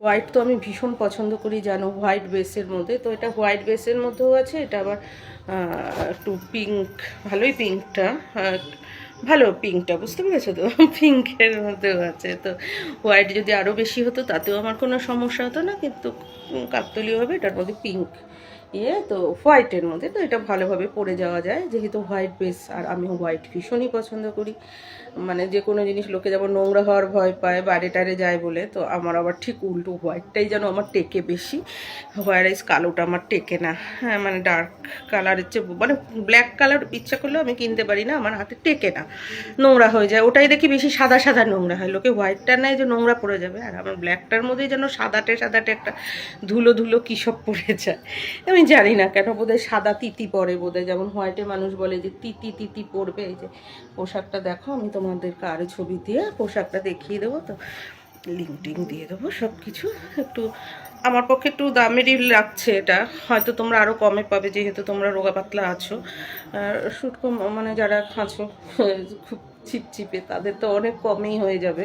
White তো আমি ভীষণ পছন্দ করি জানো, হোয়াইট বেসের মধ্যে। তো এটা হোয়াইট বেসের মধ্যেও আছে, এটা আবার একটু পিঙ্ক, ভালোই পিঙ্কটা, ভালো পিঙ্কটা, বুঝতে পেরেছো তো? পিঙ্কের মধ্যেও আছে। তো হোয়াইট যদি আরও বেশি হতো তাতেও আমার কোনো সমস্যা হতো না, কিন্তু কাকতলীয়ভাবে এটার মধ্যে পিঙ্ক তো হোয়াইটের মধ্যে। তো এটা ভালোভাবে পরে যাওয়া যায় যেহেতু হোয়াইট বেস, আর আমি হোয়াইট ভীষণই পছন্দ করি। মানে যে কোনো জিনিস লোকে যেমন নোংরা হওয়ার ভয় পায় বাইরে টারে যায় বলে, তো আমার আবার ঠিক উল্টো, হোয়াইটটাই যেন আমার টেকে বেশি, হোয়াইট কালোটা আমার টেকে না। হ্যাঁ, মানে ডার্ক কালারের চেয়ে, মানে ব্ল্যাক কালার ইচ্ছা করলেও আমি কিনতে পারি না, আমার হাতে টেকে না, নোংরা হয়ে যায়। ওটাই দেখি বেশি সাদা সাদা নোংরা হয়, লোকে হোয়াইটটা নেয় যে নোংরা পড়ে যাবে, আর আমার ব্ল্যাকটার মধ্যেই যেন সাদাটে সাদাটে একটা ধুলো ধুলো কী সব পড়ে যায়। আমি জানি না কেন, বোধহয় সাদা তিতি পরে বোধহয়, যেমন হোয়াইটে মানুষ বলে যে তিতি তিতি পড়বে। এই যে পোশাকটা দেখো, আমি তোমাদেরকে আরও ছবি দিয়ে পোশাকটা দেখিয়ে দেবো, তো লিঙ্ক টিঙ্ক দিয়ে দেবো সব কিছু। একটু আমার পক্ষে একটু দামেরই লাগছে এটা, হয়তো তোমরা আরও কমে পাবে যেহেতু তোমরা রোগা পাতলা আছো। আর শুট মানে যারা আছো খুব চিপচিপে, তাদের তো অনেক কমই হয়ে যাবে,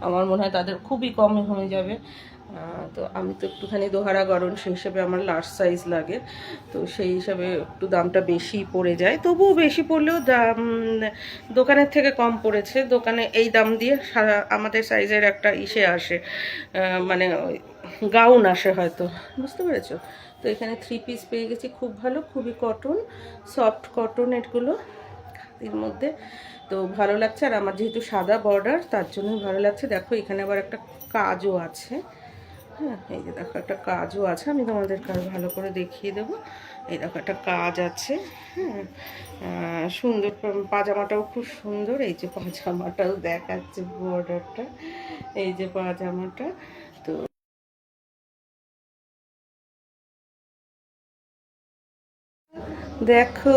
আমার মনে হয় তাদের খুবই কমই হয়ে যাবে। তো আমি তো একটুখানি দোহারা গরম, সেই হিসাবে আমার লার্জ সাইজ লাগে, তো সেই হিসাবে একটু দামটা বেশি পড়ে যায়। তবুও বেশি পড়লেও দাম দোকানের থেকে কম পড়েছে। দোকানে এই দাম দিয়ে আমাদের সাইজের একটা আসে, মানে গাউন আসে হয়তো, বুঝতে পেরেছো? তো এখানে 3 পিস পেয়ে গেছি, খুব ভালো, খুবই কটন, সফট কটন এগুলো এর মধ্যে। তো ভালো লাগছে, আর আমার যেহেতু সাদা বর্ডার তার জন্যই ভালো লাগছে। দেখো এখানে আবার একটা কাজও আছে। হ্যাঁ, এই যে দেখো একটা কাজও আছে, আমি তোমাদেরকে আরো ভালো করে দেখিয়ে দেবো। এই দেখো একটা কাজ আছে। হ্যাঁ, সুন্দর, পাজামাটাও খুব সুন্দর। এই যে পাজামাটাও দেখাচ্ছে বর্ডারটা, এই যে পাজামাটা। তো দেখো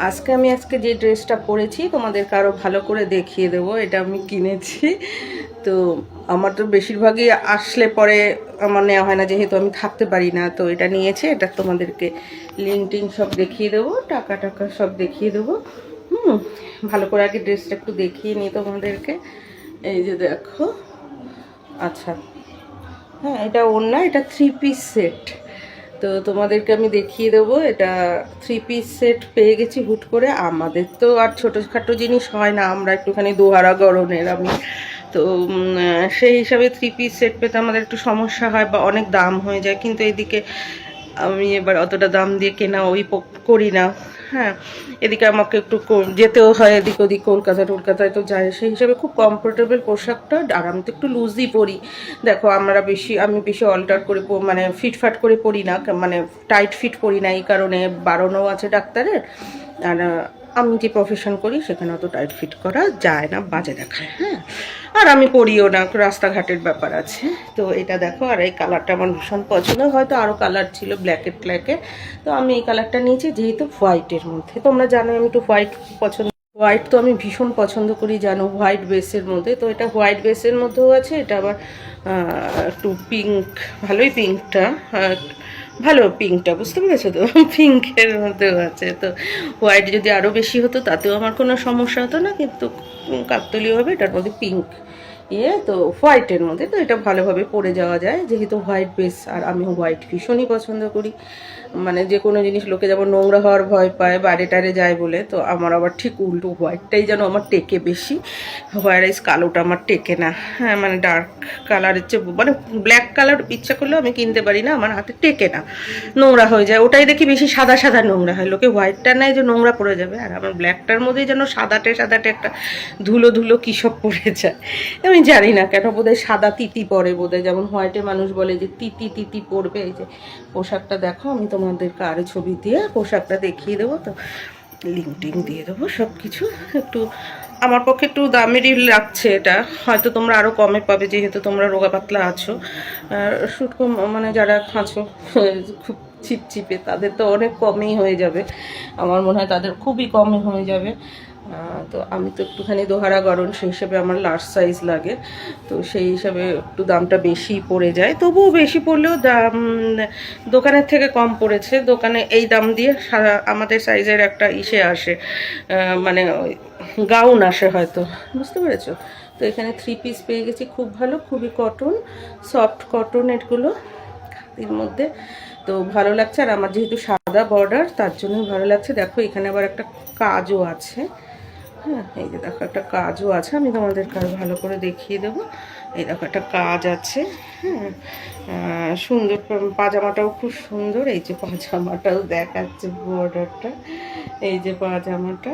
আজকে যে ড্রেসটা পরেছি তোমাদেরকে আরও ভালো করে দেখিয়ে দেবো। এটা আমি কিনেছি, তো আমার তো বেশিরভাগই আসলে পরে আমার নেওয়া হয় না যেহেতু আমি থাকতে পারি না। তো এটা নিয়েছে, এটা তোমাদেরকে লিঙ্ক টিঙ্ক সব দেখিয়ে দেবো, টাকা টাকা সব দেখিয়ে দেবো। ভালো করে আগে ড্রেসটা একটু দেখিয়ে নিই তোমাদেরকে। এই যে দেখো, আচ্ছা, হ্যাঁ এটা ওড়না, এটা 3 পিস সেট। তো তোমাদেরকে আমি দেখিয়ে দেবো, এটা 3 পিস সেট পেয়ে গেছি হুট করে। আমাদের তো আর ছোটোখাটো জিনিস হয় না, আমরা একটুখানি দোহারা গরনের আমি, তো সেই হিসাবে 3 পিস সেট পেতে আমাদের একটু সমস্যা হয় বা অনেক দাম হয়ে যায়। কিন্তু এদিকে আমি এবার অতটা দাম দিয়ে কেনা করি না। হ্যাঁ, এদিকে আমাকে একটু যেতেও হয় এদিক ওদিক, কলকাতায় তো যায়, সেই হিসাবে খুব কমফোর্টেবল পোশাকটা। আর আমি তো একটু লুজই পরি। দেখো আমি বেশি অল্টার করে মানে ফিটফাট করে পরি না, মানে টাইট ফিট পরি না, এই কারণে বারণও আছে ডাক্তারের। আর আমি যে প্রফেশন করি সেখানে অত টাইট ফিট করা যায় না, বাজে দেখায়। হ্যাঁ, আর আমি পরিও না, রাস্তাঘাটের ব্যাপার আছে। তো এটা দেখো, আর এই কালারটা আমার ভীষণ পছন্দ, হয়তো আরও কালার ছিল ব্ল্যাকে, তো আমি এই কালারটা নিয়েছি যেহেতু হোয়াইটের মধ্যে। তোমরা জানো আমি একটু হোয়াইট পছন্দ, হোয়াইট তো আমি ভীষণ পছন্দ করি জানো, হোয়াইট বেসের মধ্যে। তো এটা হোয়াইট বেসের মধ্যেও আছে, এটা আবার একটু পিঙ্ক, ভালোই পিঙ্কটা, ভালো পিঙ্কটা, বুঝতে পেরেছো তো? পিঙ্কের মধ্যেও আছে। তো হোয়াইট যদি আরও বেশি হতো তাতেও আমার কোনো সমস্যা হতো না, কিন্তু কাকতলীয়ভাবে এটার মধ্যে পিঙ্ক তো হোয়াইটের মধ্যে। তো এটা ভালোভাবে পরে যাওয়া যায় যেহেতু হোয়াইট বেস, আর আমি হোয়াইট ভীষণই পছন্দ করি। মানে যে কোনো জিনিস লোকে যেমন নোংরা হওয়ার ভয় পায় বাইরে টারে যায় বলে, তো আমার আবার ঠিক উল্টো, হোয়াইটটাই যেন আমার টেকে বেশি, হোয়াইট কালোটা আমার টেকে না। হ্যাঁ, মানে ডার্ক কালারের চেয়ে, মানে ব্ল্যাক কালার ইচ্ছা করলেও আমি কিনতে পারি না, আমার হাতে টেকে না, নোংরা হয়ে যায়। ওটাই দেখি বেশি সাদা সাদা নোংরা হয়, লোকে হোয়াইটটা নেয় যে নোংরা পড়ে যাবে, আর আমার ব্ল্যাকটার মধ্যেই যেন সাদাটে সাদাটে একটা ধুলো ধুলো কী সব পড়ে যায়। আমি জানি না কেন, বোধহয় সাদা তিতি পরে বোধহয়, যেমন হোয়াইটে মানুষ বলে যে তিতি তিতি পড়বে। এই যে পোশাকটা দেখো, আমি তোমাদেরকে আরও ছবি দিয়ে পোশাকটা দেখিয়ে দেবো, তো লিঙ্ক টিঙ্ক দিয়ে দেবো সব কিছু। একটু আমার পক্ষে একটু দামেরই লাগছে এটা, হয়তো তোমরা আরও কমে পাবে যেহেতু তোমরা রোগা পাতলা আছো। আর শুট মানে যারা আছো খুব চিপচিপে, তাদের তো অনেক কমই হয়ে যাবে, আমার মনে হয় তাদের খুবই কমই হয়ে যাবে। তো আমি তো একটুখানি দোহারা গরম, সেই হিসাবে আমার লার্জ সাইজ লাগে, তো সেই হিসাবে একটু দামটা বেশি পড়ে যায়। তবুও বেশি পড়লেও দাম দোকানের থেকে কম পড়েছে। দোকানে এই দাম দিয়ে আমাদের সাইজের একটা আসে, মানে গাউন আসে হয়তো, বুঝতে পেরেছো? তো এখানে 3 পিস পেয়ে গেছি, খুব ভালো, খুবই কটন, সফট কটন এগুলো এর মধ্যে। তো ভালো লাগছে, আর আমার যেহেতু সাদা বর্ডার তার জন্যই ভালো লাগছে। দেখো এখানে আবার একটা কাজও আছে, হ্যাঁ এই যে দেখো একটা কাজও আছে, আমি তোমাদেরকে আরও ভালো করে দেখিয়ে দেবো। এই দেখো একটা কাজ আছে, হ্যাঁ সুন্দর, পাজামাটাও খুব সুন্দর। এই যে পাজামাটাও দেখাচ্ছে বর্ডারটা, এই যে পাজামাটা,